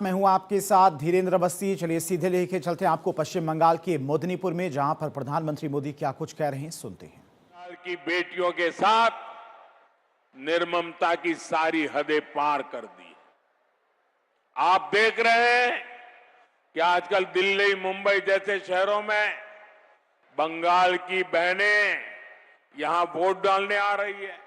मैं हूं आपके साथ धीरेन्द्र अवस्थी। चलिए सीधे लेके चलते हैं आपको पश्चिम बंगाल के मेदिनीपुर में, जहां पर प्रधानमंत्री मोदी क्या कुछ कह रहे हैं, सुनते हैं। बंगाल की बेटियों के साथ निर्ममता की सारी हदें पार कर दी। आप देख रहे हैं कि आजकल दिल्ली, मुंबई जैसे शहरों में बंगाल की बहनें यहां वोट डालने आ रही है।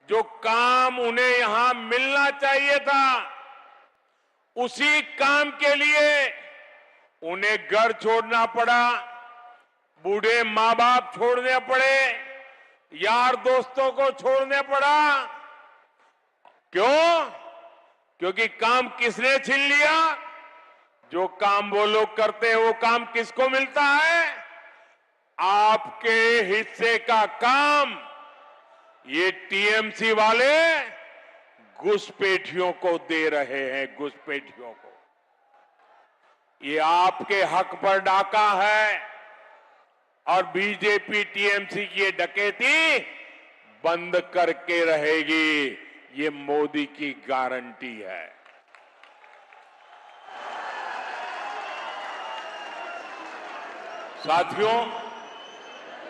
जो काम उन्हें यहां मिलना चाहिए था, उसी काम के लिए उन्हें घर छोड़ना पड़ा, बूढ़े माँ बाप छोड़ने पड़े, यार दोस्तों को छोड़ने पड़ा। क्यों? क्योंकि काम किसने छीन लिया? जो काम वो लोग करते हैं, वो काम किसको मिलता है? आपके हिस्से का काम ये टीएमसी वाले घुसपैठियों को दे रहे हैं, घुसपैठियों को। ये आपके हक पर डाका है और बीजेपी टीएमसी की ये डकैती बंद करके रहेगी, ये मोदी की गारंटी है। साथियों,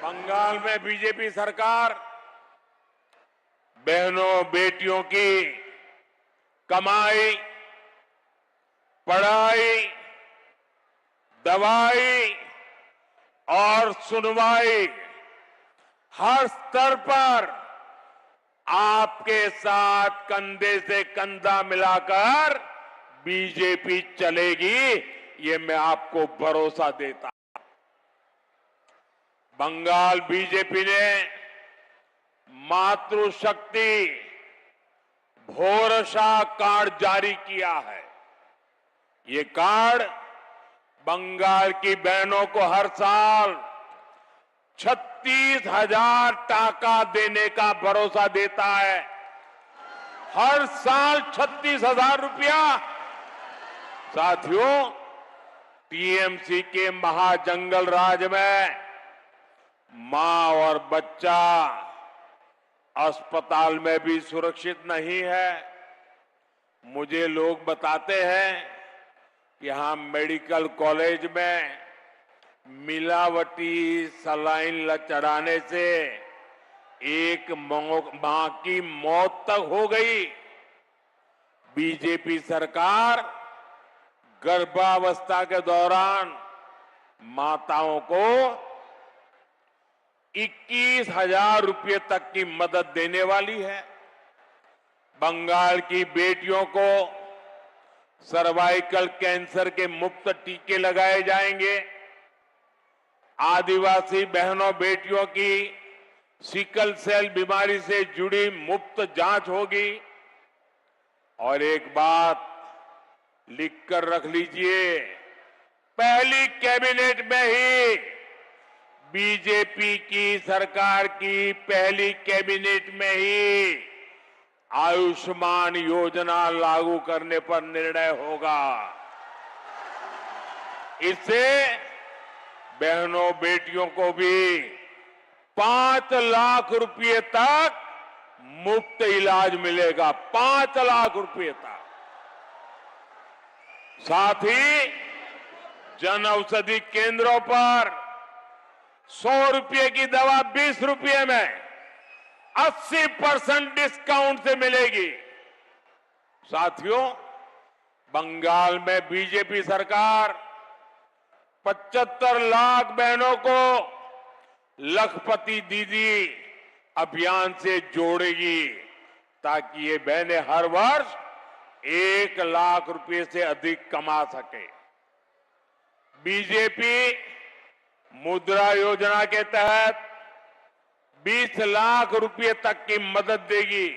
बंगाल में बीजेपी सरकार बहनों बेटियों की कमाई, पढ़ाई, दवाई और सुनवाई हर स्तर पर आपके साथ कंधे से कंधा मिलाकर बीजेपी चलेगी, ये मैं आपको भरोसा देता हूं। बंगाल बीजेपी ने मातृशक्ति भरोसा कार्ड जारी किया है। ये कार्ड बंगाल की बहनों को हर साल 36,000 टाका देने का भरोसा देता है। हर साल 36,000 रुपया। साथियों, टीएमसी के महाजंगल राज में मां और बच्चा अस्पताल में भी सुरक्षित नहीं है। मुझे लोग बताते हैं, यहां मेडिकल कॉलेज में मिलावटी सलाइन चढ़ाने से एक मां की मौत तक हो गई। बीजेपी सरकार गर्भावस्था के दौरान माताओं को 21,000 रुपये तक की मदद देने वाली है। बंगाल की बेटियों को सर्वाइकल कैंसर के मुफ्त टीके लगाए जाएंगे। आदिवासी बहनों बेटियों की सिकल सेल बीमारी से जुड़ी मुफ्त जांच होगी। और एक बात लिखकर रख लीजिए, पहली कैबिनेट में ही बीजेपी की सरकार की पहली कैबिनेट में ही आयुष्मान योजना लागू करने पर निर्णय होगा। इससे बहनों बेटियों को भी 5 लाख रुपए तक मुफ्त इलाज मिलेगा, 5 लाख रुपए तक। साथ ही जन औषधि केंद्रों पर 100 रुपए की दवा 20 रुपए में 80% डिस्काउंट से मिलेगी। साथियों, बंगाल में बीजेपी सरकार 75 लाख बहनों को लखपति दीदी अभियान से जोड़ेगी, ताकि ये बहनें हर वर्ष 1 लाख रुपए से अधिक कमा सके। बीजेपी मुद्रा योजना के तहत 20 लाख रुपए तक की मदद देगी,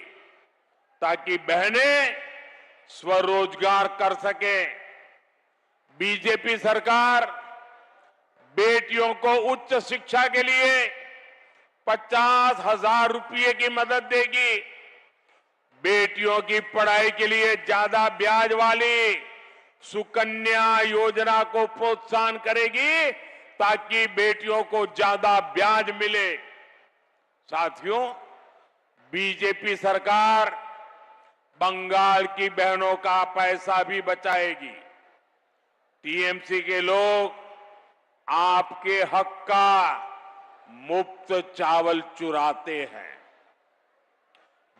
ताकि बहनें स्वरोजगार कर सके। बीजेपी सरकार बेटियों को उच्च शिक्षा के लिए 50,000 रुपये की मदद देगी। बेटियों की पढ़ाई के लिए ज्यादा ब्याज वाली सुकन्या योजना को प्रोत्साहन करेगी, ताकि बेटियों को ज्यादा ब्याज मिले। साथियों, बीजेपी सरकार बंगाल की बहनों का पैसा भी बचाएगी। टीएमसी के लोग आपके हक का मुफ्त चावल चुराते हैं।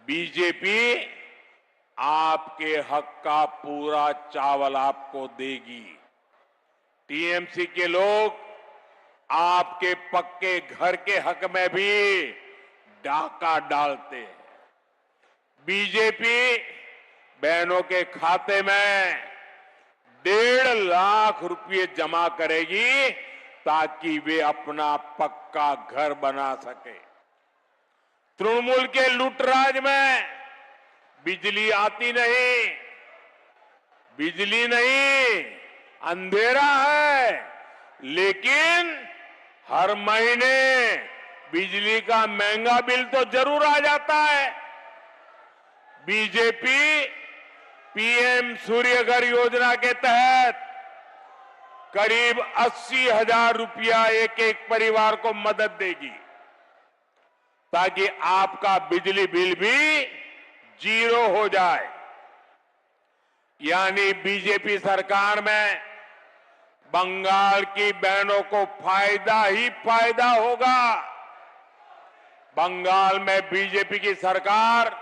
बीजेपी आपके हक का पूरा चावल आपको देगी। टीएमसी के लोग आपके पक्के घर के हक में भी डाका डालते हैं। बीजेपी बहनों के खाते में 1.5 लाख रुपए जमा करेगी ताकि वे अपना पक्का घर बना सके। तृणमूल के लूटराज में बिजली आती नहीं, बिजली नहीं, अंधेरा है, लेकिन हर महीने बिजली का महंगा बिल तो जरूर आ जाता है। बीजेपी पीएम सूर्यघर योजना के तहत करीब 80,000 रुपया एक एक परिवार को मदद देगी ताकि आपका बिजली बिल भी 0 हो जाए। यानी बीजेपी सरकार में बंगाल की बहनों को फायदा ही फायदा होगा। बंगाल में बीजेपी की सरकार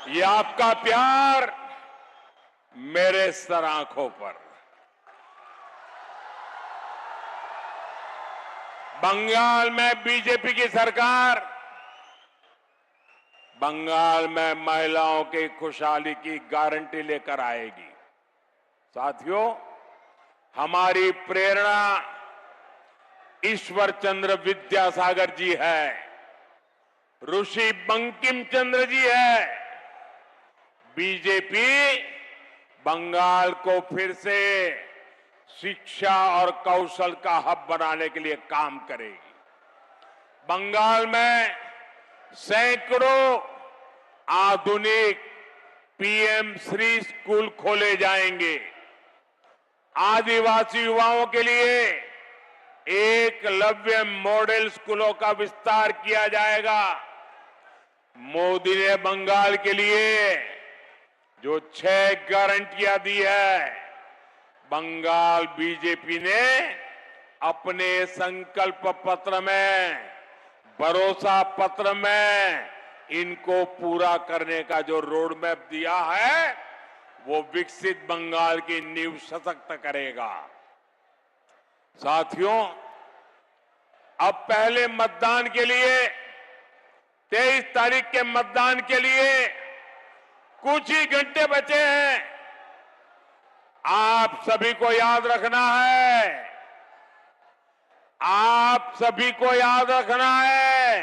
ये आपका प्यार मेरे सर आंखों पर। बंगाल में बीजेपी की सरकार बंगाल में महिलाओं की खुशहाली की गारंटी लेकर आएगी। साथियों, हमारी प्रेरणा ईश्वर चंद्र विद्यासागर जी है, ऋषि बंकिम चंद्र जी है। बीजेपी बंगाल को फिर से शिक्षा और कौशल का हब बनाने के लिए काम करेगी। बंगाल में सैकड़ों आधुनिक पीएम श्री स्कूल खोले जाएंगे। आदिवासी युवाओं के लिए एकलव्य मॉडल स्कूलों का विस्तार किया जाएगा। मोदी ने बंगाल के लिए जो 6 गारंटियां दी है, बंगाल बीजेपी ने अपने संकल्प पत्र में, भरोसा पत्र में इनको पूरा करने का जो रोड मैप दिया है, वो विकसित बंगाल की नींव सशक्त करेगा। साथियों, अब पहले मतदान के लिए 23 तारीख के मतदान के लिए कुछ ही घंटे बचे हैं। आप सभी को याद रखना है, आप सभी को याद रखना है,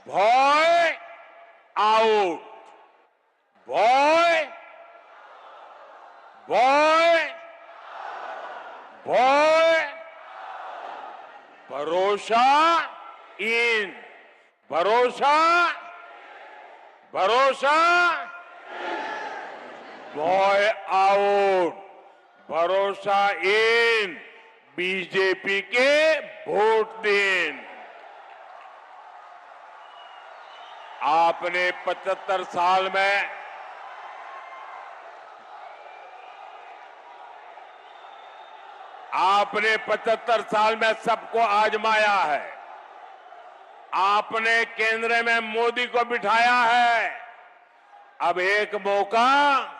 भॉय आउट, भॉय, भॉय, भॉय, भरोसा इन, भरोसा, भरोसा, बॉय आउट, भरोसा इन, बीजेपी के वोट दिन। आपने 75 साल में आपने 75 साल में सबको आजमाया है। आपने केंद्र में मोदी को बिठाया है। अब एक मौका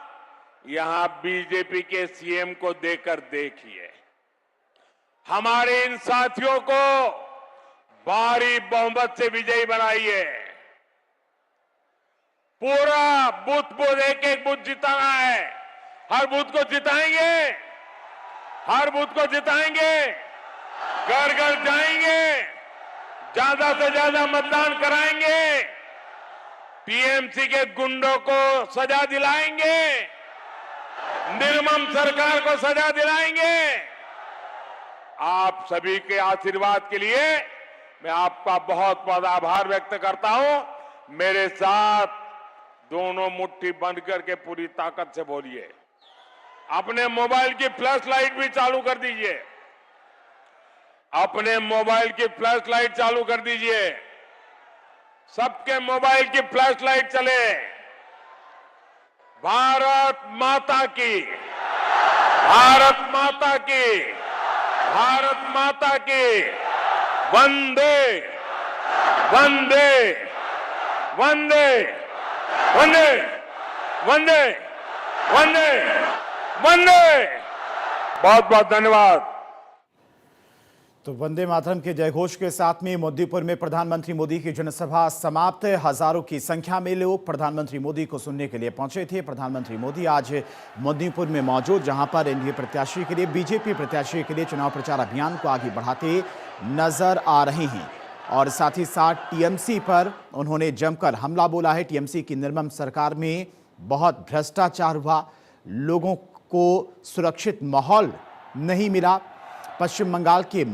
यहां बीजेपी के सीएम को देकर देखिए। हमारे इन साथियों को भारी बहुमत से विजयी बनाइए। पूरा बूथ बूथ एक एक बूथ जिताना है। हर बूथ को जिताएंगे, हर बूथ को जिताएंगे, घर घर जाएंगे, ज्यादा से ज्यादा मतदान कराएंगे। टीएमसी के गुंडों को सजा दिलाएंगे, निर्मम सरकार को सजा दिलाएंगे। आप सभी के आशीर्वाद के लिए मैं आपका बहुत बहुत आभार व्यक्त करता हूं। मेरे साथ दोनों मुट्ठी बंद करके पूरी ताकत से बोलिए। अपने मोबाइल की फ्लैश लाइट भी चालू कर दीजिए। अपने मोबाइल की फ्लैश लाइट चालू कर दीजिए। सबके मोबाइल की फ्लैश लाइट चले। भारत माता की, भारत माता की, भारत माता की, वंदे वंदे वंदे वंदे वंदे वंदे वंदे। बहुत बहुत धन्यवाद। तो वंदे मातरम के जयघोष के साथ में मोदीपुर में प्रधानमंत्री मोदी की जनसभा समाप्त। हजारों की संख्या में लोग प्रधानमंत्री मोदी को सुनने के लिए पहुंचे थे। प्रधानमंत्री मोदी आज मोदीपुर में मौजूद, जहां पर एनडीए प्रत्याशी के लिए, बीजेपी प्रत्याशी के लिए चुनाव प्रचार अभियान को आगे बढ़ाते नजर आ रहे हैं। और साथ ही साथ टीएमसी पर उन्होंने जमकर हमला बोला है। टीएमसी की निर्मम सरकार में बहुत भ्रष्टाचार हुआ, लोगों को सुरक्षित माहौल नहीं मिला। पश्चिम बंगाल के